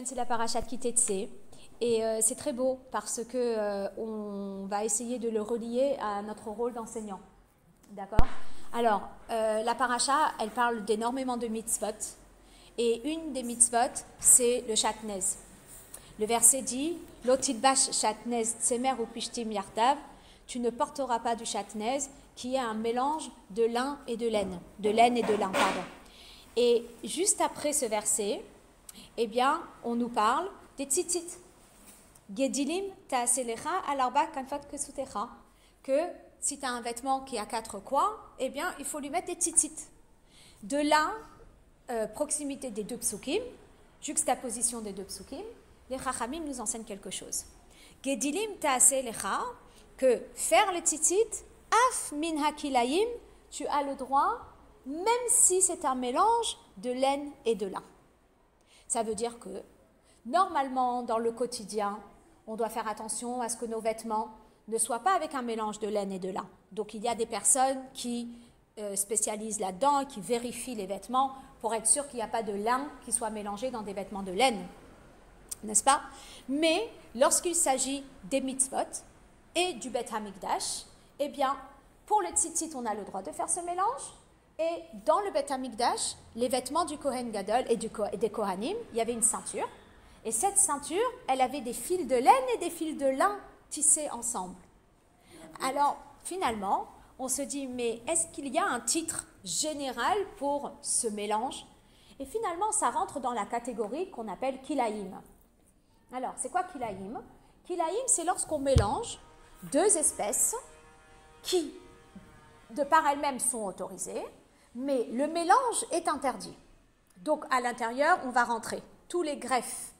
C'est la parashat Kitetsé et c'est très beau parce que on va essayer de le relier à notre rôle d'enseignant. D'accord? Alors, la paracha, elle parle d'énormément de mitzvot et une des mitzvot, c'est le shatnez. Le verset dit Lo tidbash shatnez tsemer ou pishtim yartav, tu ne porteras pas du shatnez qui est un mélange de lin et de laine et de lin, pardon. Et juste après ce verset, eh bien, on nous parle des tzitzit. Gedilim ta'aselecha alarba kanfat kesutecha. Que si tu as un vêtement qui a 4 coins, eh bien, il faut lui mettre des tzitzit. De là, proximité des deux psukim, juxtaposition des deux psukim, les chachamim nous enseignent quelque chose. Gedilim ta'aselecha, que faire les tzitzit, af min hakilayim, tu as le droit, même si c'est un mélange de laine et de lin. Ça veut dire que, normalement, dans le quotidien, on doit faire attention à ce que nos vêtements ne soient pas avec un mélange de laine et de lin. Donc, il y a des personnes qui spécialisent là-dedans et qui vérifient les vêtements pour être sûr qu'il n'y a pas de lin qui soit mélangé dans des vêtements de laine. N'est-ce pas? Mais, lorsqu'il s'agit des mitzvot et du Beth Hamikdash, eh bien, pour le tzitzit, on a le droit de faire ce mélange. Et dans le Beth Hamikdash, les vêtements du Kohen Gadol et des Kohanim, il y avait une ceinture. Et cette ceinture, elle avait des fils de laine et des fils de lin tissés ensemble. Alors, finalement, on se dit, mais est-ce qu'il y a un titre général pour ce mélange? Et finalement, ça rentre dans la catégorie qu'on appelle kilaïm. Alors, c'est quoi kilaïm? Kilaïm, c'est lorsqu'on mélange deux espèces qui, de par elles-mêmes, sont autorisées, mais le mélange est interdit. Donc, à l'intérieur, on va rentrer toutes les greffes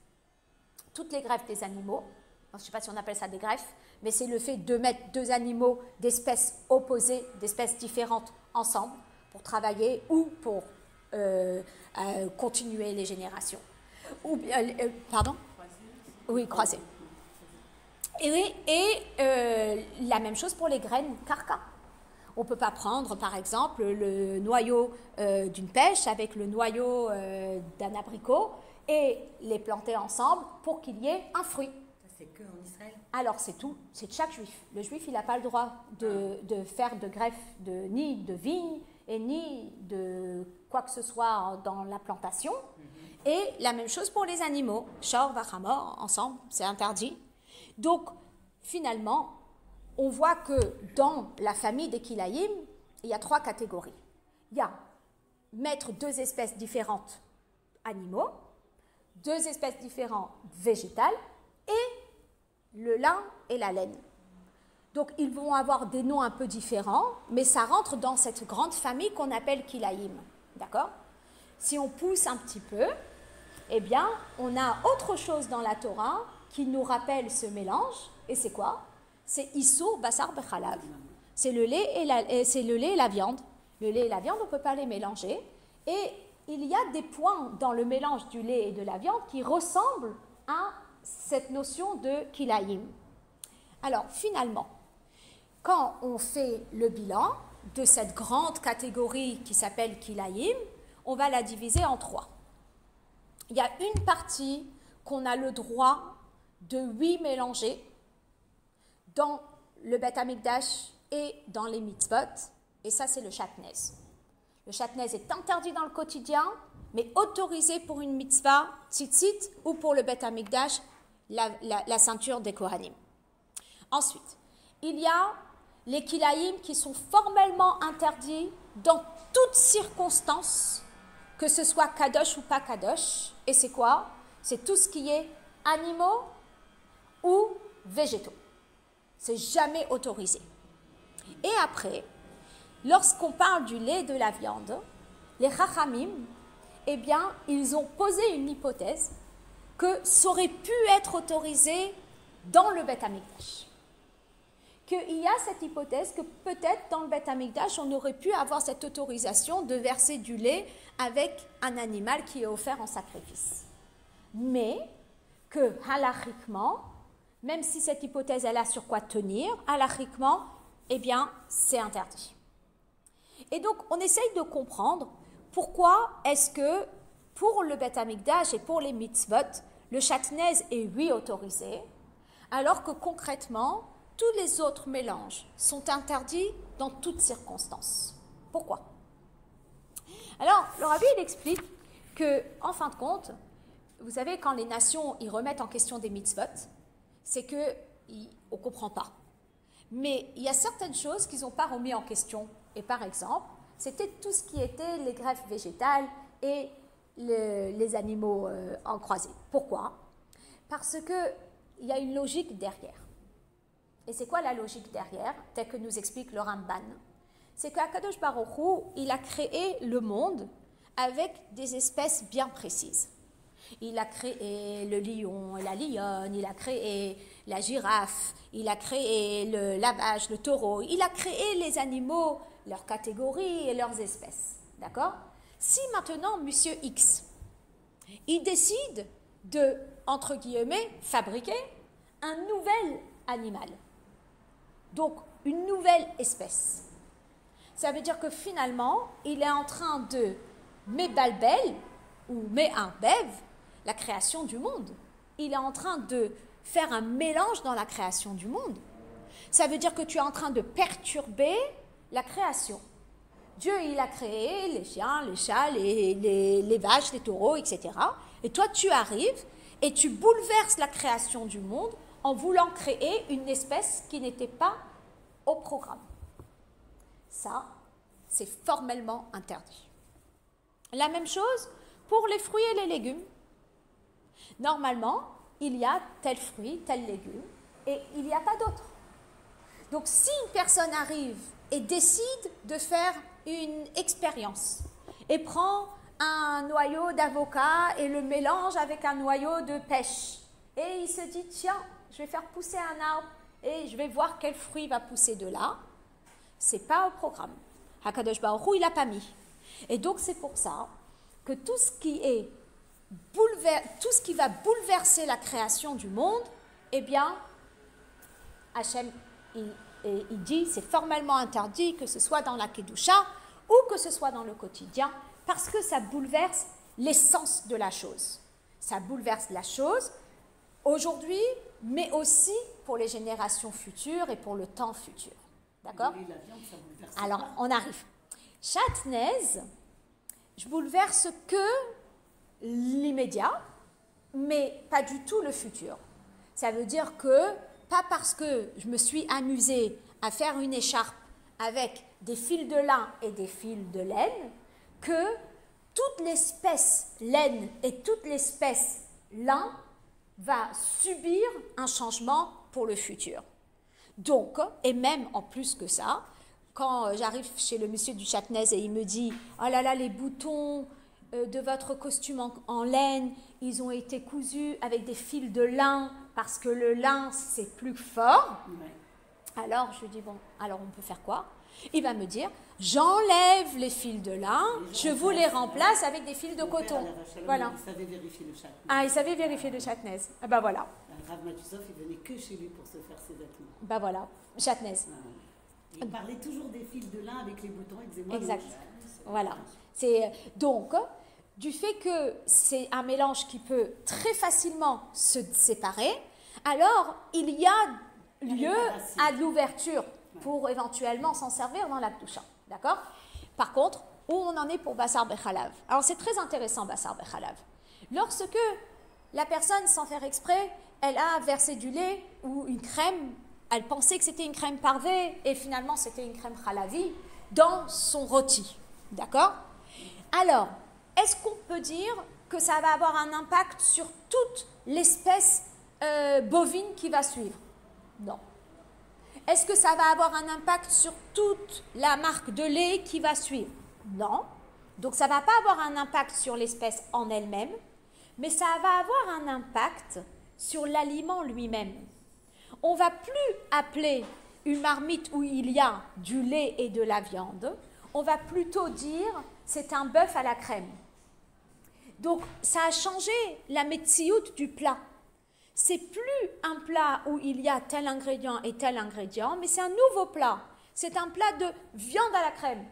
des animaux. Je ne sais pas si on appelle ça des greffes, mais c'est le fait de mettre deux animaux d'espèces opposées, d'espèces différentes ensemble pour travailler ou pour continuer les générations. Pardon? Oui, croiser. Et la même chose pour les graines carca. On ne peut pas prendre, par exemple, le noyau d'une pêche avec le noyau d'un abricot et les planter ensemble pour qu'il y ait un fruit. Ça, c'est que en Israël? Alors, c'est tout. C'est de chaque juif. Le juif, il n'a pas le droit de faire de greffe ni de vigne et ni de quoi que ce soit dans la plantation. Et la même chose pour les animaux. Shor, vachamor, ensemble, c'est interdit. Donc, finalement, on voit que dans la famille des kilaïm, il y a 3 catégories. Il y a mettre 2 espèces différentes animaux, 2 espèces différentes végétales et le lin et la laine. Donc, ils vont avoir des noms un peu différents, mais ça rentre dans cette grande famille qu'on appelle kilaïm. D'accord? Si on pousse un petit peu, eh bien, on a autre chose dans la Torah qui nous rappelle ce mélange, et c'est quoi? C'est Issur Basar Bechalav. C'est le lait et la viande. Le lait et la viande, on ne peut pas les mélanger. Et il y a des points dans le mélange du lait et de la viande qui ressemblent à cette notion de kilaïm. Alors, finalement, quand on fait le bilan de cette grande catégorie qui s'appelle kilaïm, on va la diviser en 3. Il y a une partie qu'on a le droit de 8 mélanger dans le Beth Hamikdash et dans les mitzvot, et ça c'est le shatnez. Le shatnez est interdit dans le quotidien, mais autorisé pour une mitzvah tzitzit ou pour le Beth Hamikdash, la ceinture des Kohanim. Ensuite, il y a les kilaïm qui sont formellement interdits dans toutes circonstances, que ce soit kadosh ou pas kadosh, et c'est quoi? C'est tout ce qui est animaux ou végétaux. C'est jamais autorisé. Et après, lorsqu'on parle du lait et de la viande, les chachamim, eh bien, ils ont posé une hypothèse que ça aurait pu être autorisé dans le Beth Hamikdash. Qu'il y a cette hypothèse que peut-être dans le Beth Hamikdash, on aurait pu avoir cette autorisation de verser du lait avec un animal qui est offert en sacrifice. Mais que halachiquement, même si cette hypothèse, elle a sur quoi tenir, halachiquement, eh bien, c'est interdit. Et donc, on essaye de comprendre pourquoi est-ce que, pour le Beth Hamikdash et pour les mitzvot, le chatnez est oui autorisé, alors que concrètement, tous les autres mélanges sont interdits dans toutes circonstances. Pourquoi? Alors, le Rabbi, il explique que, en fin de compte, vous savez, quand les nations y remettent en question des mitzvot, c'est qu'on ne comprend pas. Mais il y a certaines choses qu'ils n'ont pas remis en question. Et par exemple, c'était tout ce qui était les greffes végétales et les animaux en croisée. Pourquoi? Parce qu'il y a une logique derrière. Et c'est quoi la logique derrière, telle que nous explique le Ramban? C'est qu'Akadosh Baruch Hu, il a créé le monde avec des espèces bien précises. Il a créé le lion et la lionne, il a créé la girafe, il a créé la vache, le taureau, il a créé les animaux, leurs catégories et leurs espèces. D'accord? Si maintenant, monsieur X, il décide de, entre guillemets, fabriquer un nouvel animal, donc une nouvelle espèce, ça veut dire que finalement, il est en train de mébalbel ou méharbev la création du monde. Il est en train de faire un mélange dans la création du monde. Ça veut dire que tu es en train de perturber la création. Dieu, il a créé les chiens, les chats, les vaches, les taureaux, etc. Et toi, tu arrives et tu bouleverses la création du monde en voulant créer une espèce qui n'était pas au programme. Ça, c'est formellement interdit. La même chose pour les fruits et les légumes. Normalement, il y a tel fruit, tel légume, et il n'y a pas d'autre. Donc, si une personne arrive et décide de faire une expérience et prend un noyau d'avocat et le mélange avec un noyau de pêche, et il se dit, tiens, je vais faire pousser un arbre et je vais voir quel fruit va pousser de là, c'est pas au programme. Hakadosh Baruch Hu, il n'a pas mis. Et donc, c'est pour ça que tout ce qui va bouleverser la création du monde, eh bien, Hachem, il dit, c'est formellement interdit, que ce soit dans la Kedusha ou que ce soit dans le quotidien, parce que ça bouleverse l'essence de la chose. Ça bouleverse la chose aujourd'hui, mais aussi pour les générations futures et pour le temps futur. D'accord? Alors, on arrive. Chatnez, je bouleverse que l'immédiat, mais pas du tout le futur. Ça veut dire que, pas parce que je me suis amusée à faire une écharpe avec des fils de lin et des fils de laine, que toute l'espèce laine et toute l'espèce lin va subir un changement pour le futur. Donc, et même en plus que ça, quand j'arrive chez le monsieur du Chatnez et il me dit « Oh là là, les boutons de votre costume en laine, ils ont été cousus avec des fils de lin parce que le lin, c'est plus fort. » Alors, je lui dis « Bon, alors on peut faire quoi ?» Il va me dire « J'enlève les fils de lin, je vous les remplace avec des fils de coton. » Voilà. Il savait vérifier le Chatnez. Ah, il savait vérifier le Chatnez. Ah ben voilà. Rav Matusov, il venait que chez lui pour se faire ses vêtements. Ben voilà, Chatnez. Il parlait toujours des fils de lin avec les boutons. Il disait, moi, exact. Voilà. C'est donc du fait que c'est un mélange qui peut très facilement se séparer, alors il y a lieu à l'ouverture pour éventuellement s'en servir dans la Kedusha. D'accord? Par contre, où on en est pour Bassar Bechalav? Alors c'est très intéressant, Bassar Bechalav. Lorsque la personne, sans faire exprès, elle a versé du lait ou une crème, elle pensait que c'était une crème parvée et finalement c'était une crème chalavi dans son rôti. D'accord? Alors, est-ce qu'on peut dire que ça va avoir un impact sur toute l'espèce bovine qui va suivre? Non. Est-ce que ça va avoir un impact sur toute la marque de lait qui va suivre? Non. Donc ça ne va pas avoir un impact sur l'espèce en elle-même, mais ça va avoir un impact sur l'aliment lui-même. On ne va plus appeler une marmite où il y a du lait et de la viande, on va plutôt dire c'est un bœuf à la crème. Donc ça a changé la metsiout du plat. C'est plus un plat où il y a tel ingrédient et tel ingrédient, mais c'est un nouveau plat. C'est un plat de viande à la crème.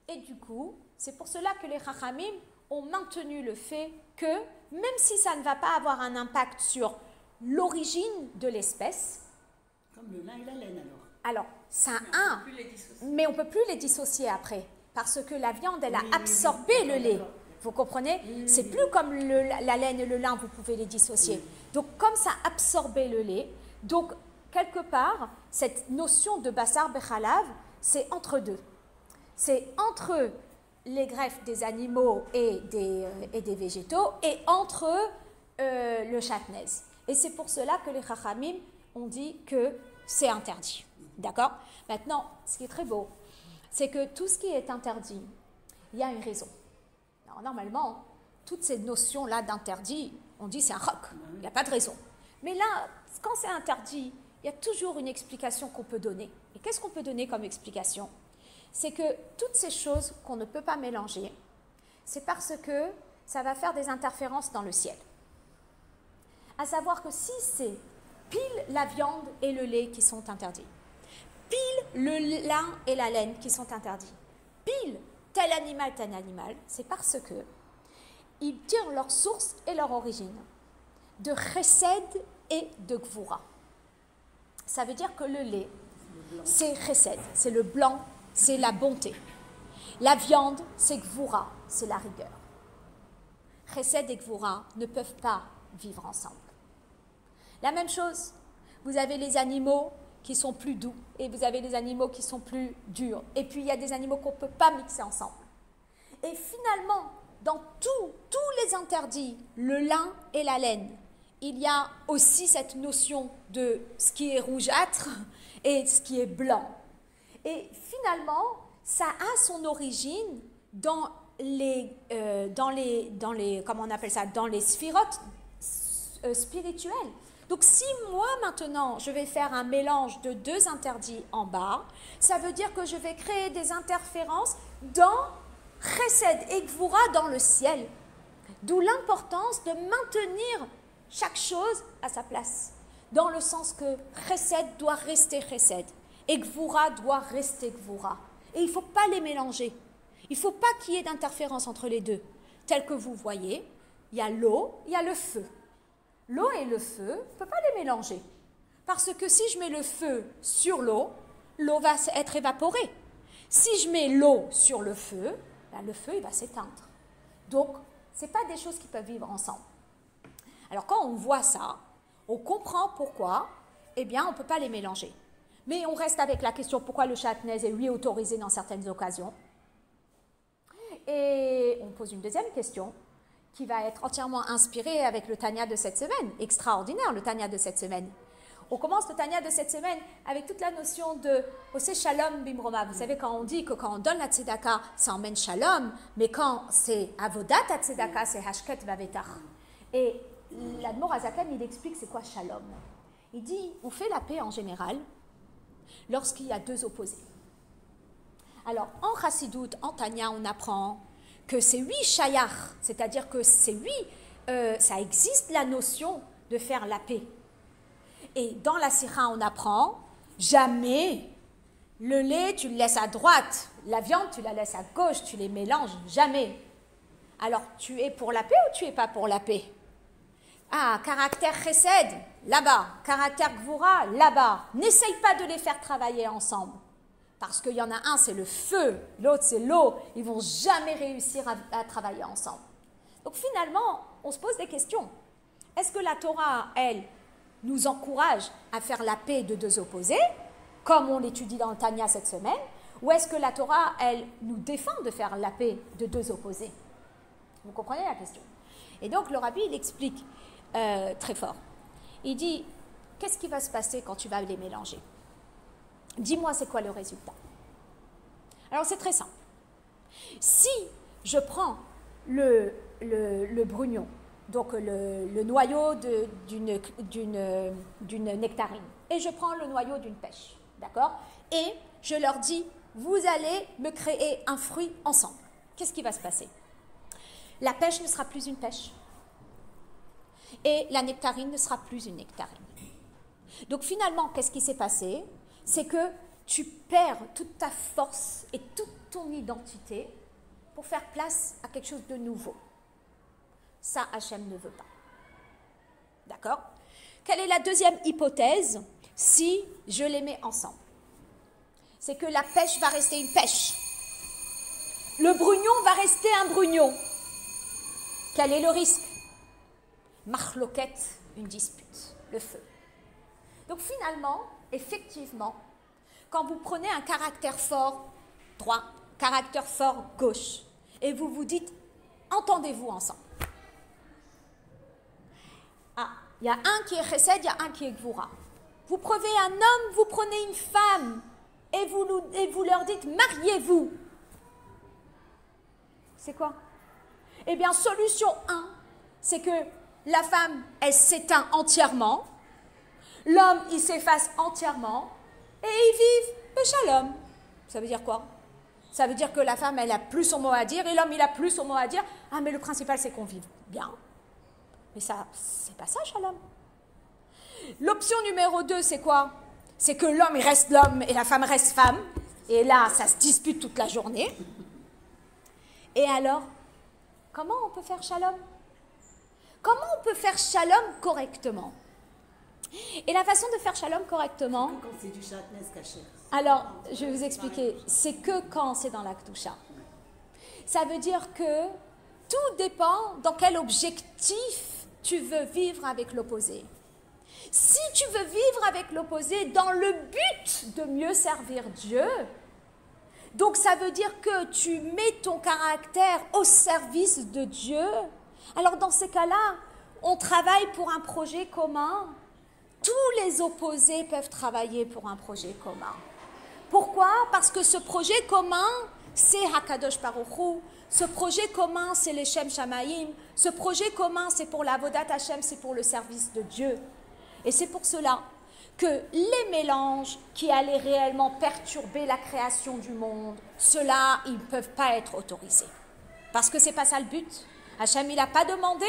Et du coup, c'est pour cela que les Chachamim ont maintenu le fait que même si ça ne va pas avoir un impact sur l'origine de l'espèce, comme le lin et la laine alors ça a un, mais on ne peut plus les dissocier après, parce que la viande, elle a absorbé le lait. Vous comprenez? C'est plus comme la laine et le lin, vous pouvez les dissocier. Donc, comme ça a absorbé le lait, donc, quelque part, cette notion de bassar bechalav, c'est entre deux. C'est entre les greffes des animaux et des végétaux, et entre le chatnez. Et c'est pour cela que les chachamim ont dit que c'est interdit. D'accord? Maintenant, ce qui est très beau, c'est que tout ce qui est interdit, il y a une raison. Alors, normalement, toutes ces notions-là d'interdit, on dit c'est un roc, il n'y a pas de raison. Mais là, quand c'est interdit, il y a toujours une explication qu'on peut donner. Et qu'est-ce qu'on peut donner comme explication? C'est que toutes ces choses qu'on ne peut pas mélanger, c'est parce que ça va faire des interférences dans le ciel. À savoir que si c'est pile la viande et le lait qui sont interdits, pile le lin et la laine qui sont interdits, pile tel animal, c'est parce que ils tirent leur source et leur origine de chesed et de gvura. Ça veut dire que le lait, c'est chesed, c'est le blanc, c'est la bonté. La viande, c'est gvura, c'est la rigueur. Chesed et gvura ne peuvent pas vivre ensemble. La même chose, vous avez les animaux qui sont plus doux et vous avez les animaux qui sont plus durs. Et puis, il y a des animaux qu'on ne peut pas mixer ensemble. Et finalement, dans tous les interdits, le lin et la laine, il y a aussi cette notion de ce qui est rougeâtre et ce qui est blanc. Et finalement, ça a son origine dans les comment on appelle ça, dans les sphirotes spirituelles. Donc si moi maintenant je vais faire un mélange de deux interdits en bas, ça veut dire que je vais créer des interférences dans Chesed et Gvura dans le ciel. D'où l'importance de maintenir chaque chose à sa place. Dans le sens que Chesed doit rester Chesed et Gvura doit rester Gvura. Et il ne faut pas les mélanger. Il ne faut pas qu'il y ait d'interférence entre les deux. Tel que vous voyez, il y a l'eau, il y a le feu. L'eau et le feu, on ne peut pas les mélanger. Parce que si je mets le feu sur l'eau, l'eau va être évaporée. Si je mets l'eau sur le feu, ben le feu il va s'éteindre. Donc, ce n'est pas des choses qui peuvent vivre ensemble. Alors, quand on voit ça, on comprend pourquoi, eh bien, on ne peut pas les mélanger. Mais on reste avec la question pourquoi le chatnez est lui autorisé dans certaines occasions. Et on pose une deuxième question, qui va être entièrement inspiré avec le Tanya de cette semaine. Extraordinaire, le Tanya de cette semaine. On commence le Tanya de cette semaine avec toute la notion de Oseh Shalom Bimroma. Vous savez, quand on dit que quand on donne la Tzedaka, ça emmène Shalom, mais quand c'est Avodat la Tzedaka, c'est Hashket Vavetach. Et l'Admor Azakan, il explique c'est quoi Shalom. Il dit, on fait la paix en général lorsqu'il y a deux opposés. Alors, en Chassidut, en Tanya, on apprend que c'est oui shayach, c'est-à-dire que c'est oui, ça existe la notion de faire la paix. Et dans la Sikha, on apprend, jamais le lait, tu le laisses à droite, la viande, tu la laisses à gauche, tu les mélanges, jamais. Alors, tu es pour la paix ou tu n'es pas pour la paix? Ah, caractère chesed, là-bas, caractère gvura, là-bas. N'essaye pas de les faire travailler ensemble. Parce qu'il y en a un, c'est le feu, l'autre, c'est l'eau. Ils ne vont jamais réussir à travailler ensemble. Donc finalement, on se pose des questions. Est-ce que la Torah, elle, nous encourage à faire la paix de deux opposés, comme on l'étudie dans le Tanya cette semaine, ou est-ce que la Torah, elle, nous défend de faire la paix de deux opposés? Vous comprenez la question? Et donc le rabbi, il explique très fort. Il dit, qu'est-ce qui va se passer quand tu vas les mélanger? Dis-moi, c'est quoi le résultat? Alors, c'est très simple. Si je prends le brugnon, donc le noyau d'une nectarine, et je prends le noyau d'une pêche, d'accord? Et je leur dis, vous allez me créer un fruit ensemble. Qu'est-ce qui va se passer? La pêche ne sera plus une pêche. Et la nectarine ne sera plus une nectarine. Donc, finalement, qu'est-ce qui s'est passé? C'est que tu perds toute ta force et toute ton identité pour faire place à quelque chose de nouveau. Ça, Hachem ne veut pas. D'accord? Quelle est la deuxième hypothèse si je les mets ensemble? C'est que la pêche va rester une pêche. Le brugnon va rester un brugnon. Quel est le risque? Machloket, une dispute, le feu. Donc finalement, effectivement, quand vous prenez un caractère fort droit, caractère fort gauche, et vous vous dites, entendez-vous ensemble. Ah, il y a un qui est chesed, il y a un qui est gvura. Vous prenez un homme, vous prenez une femme, et vous leur dites, mariez-vous. C'est quoi? Eh bien, solution 1, c'est que la femme, elle s'éteint entièrement, l'homme, il s'efface entièrement, et ils vivent le shalom. Ça veut dire quoi? Ça veut dire que la femme, elle a plus son mot à dire, et l'homme, il a plus son mot à dire. Ah, mais le principal, c'est qu'on vive bien. Mais ça, c'est pas ça, shalom. L'option numéro 2, c'est quoi? C'est que l'homme, il reste l'homme, et la femme reste femme. Et là, ça se dispute toute la journée. Et alors, comment on peut faire shalom? Comment on peut faire shalom correctement? Et la façon de faire shalom correctement... Quand c'est du shatnez caché. Alors, je vais vous expliquer. C'est que quand c'est dans la Kedusha. Ça veut dire que tout dépend dans quel objectif tu veux vivre avec l'opposé. Si tu veux vivre avec l'opposé dans le but de mieux servir Dieu, donc ça veut dire que tu mets ton caractère au service de Dieu, alors dans ces cas-là, on travaille pour un projet commun. Tous les opposés peuvent travailler pour un projet commun. Pourquoi? Parce que ce projet commun, c'est Hakadosh Baruch Hu. Ce projet commun, c'est les Shem Shamayim. Ce projet commun, c'est pour l'Avodat Hashem, c'est pour le service de Dieu. Et c'est pour cela que les mélanges qui allaient réellement perturber la création du monde, ceux-là, ils ne peuvent pas être autorisés. Parce que ce n'est pas ça le but. Hachem, il n'a pas demandé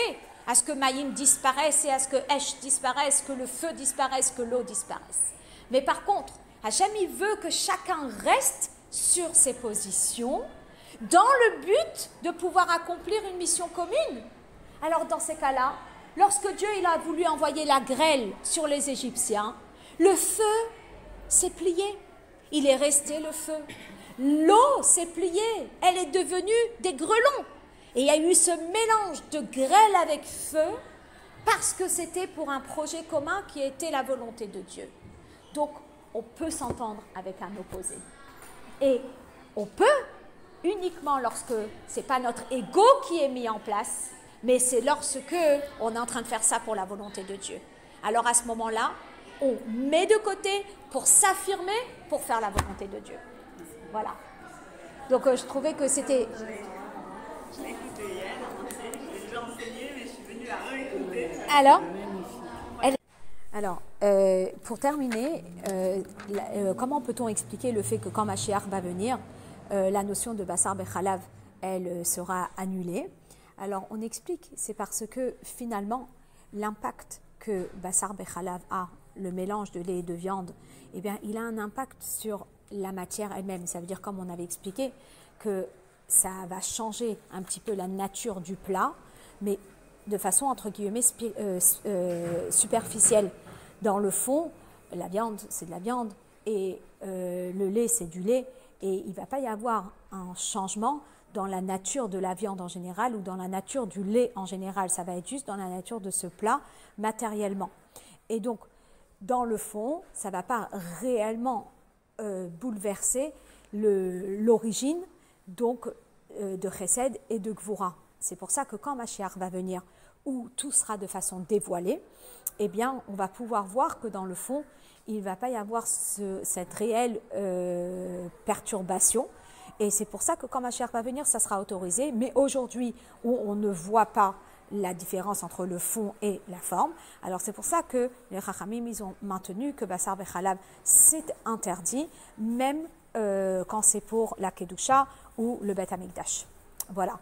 à ce que Maïm disparaisse et à ce que Esh disparaisse, que le feu disparaisse, que l'eau disparaisse. Mais par contre, Hachem, il veut que chacun reste sur ses positions dans le but de pouvoir accomplir une mission commune. Alors dans ces cas-là, lorsque Dieu il a voulu envoyer la grêle sur les Égyptiens, le feu s'est plié. Il est resté le feu. L'eau s'est pliée. Elle est devenue des grêlons. Et il y a eu ce mélange de grêle avec feu parce que c'était pour un projet commun qui était la volonté de Dieu. Donc, on peut s'entendre avec un opposé. Et on peut uniquement lorsque ce n'est pas notre ego qui est mis en place, mais c'est lorsque on est en train de faire ça pour la volonté de Dieu. Alors à ce moment-là, on met de côté pour s'affirmer, pour faire la volonté de Dieu. Voilà. Donc je trouvais que c'était... Je l'ai écouté hier, je l'ai déjà enseigné, mais je suis venue la réécouter. Alors, pour terminer, comment peut-on expliquer le fait que quand Mashiach va venir, la notion de Bassar Bechalav, elle sera annulée? Alors, on explique, c'est parce que finalement, l'impact que Bassar Bechalav a, le mélange de lait et de viande, eh bien, il a un impact sur la matière elle-même. Ça veut dire, comme on avait expliqué, que ça va changer un petit peu la nature du plat, mais de façon, entre guillemets, superficielle. Dans le fond, la viande, c'est de la viande, et le lait, c'est du lait, et il ne va pas y avoir un changement dans la nature de la viande en général ou dans la nature du lait en général. Ça va être juste dans la nature de ce plat matériellement. Et donc, dans le fond, ça ne va pas réellement bouleverser l'origine donc de Chesed et de Gvura. C'est pour ça que quand Mashiach va venir, où tout sera de façon dévoilée, eh bien, on va pouvoir voir que dans le fond, il ne va pas y avoir cette réelle perturbation. Et c'est pour ça que quand Mashiach va venir, ça sera autorisé. Mais aujourd'hui, où on ne voit pas la différence entre le fond et la forme, alors c'est pour ça que les Chachamim, ils ont maintenu que Bassar Bechalav, c'est interdit, même quand c'est pour la Kedusha ou le Beth Amikdash. Voilà.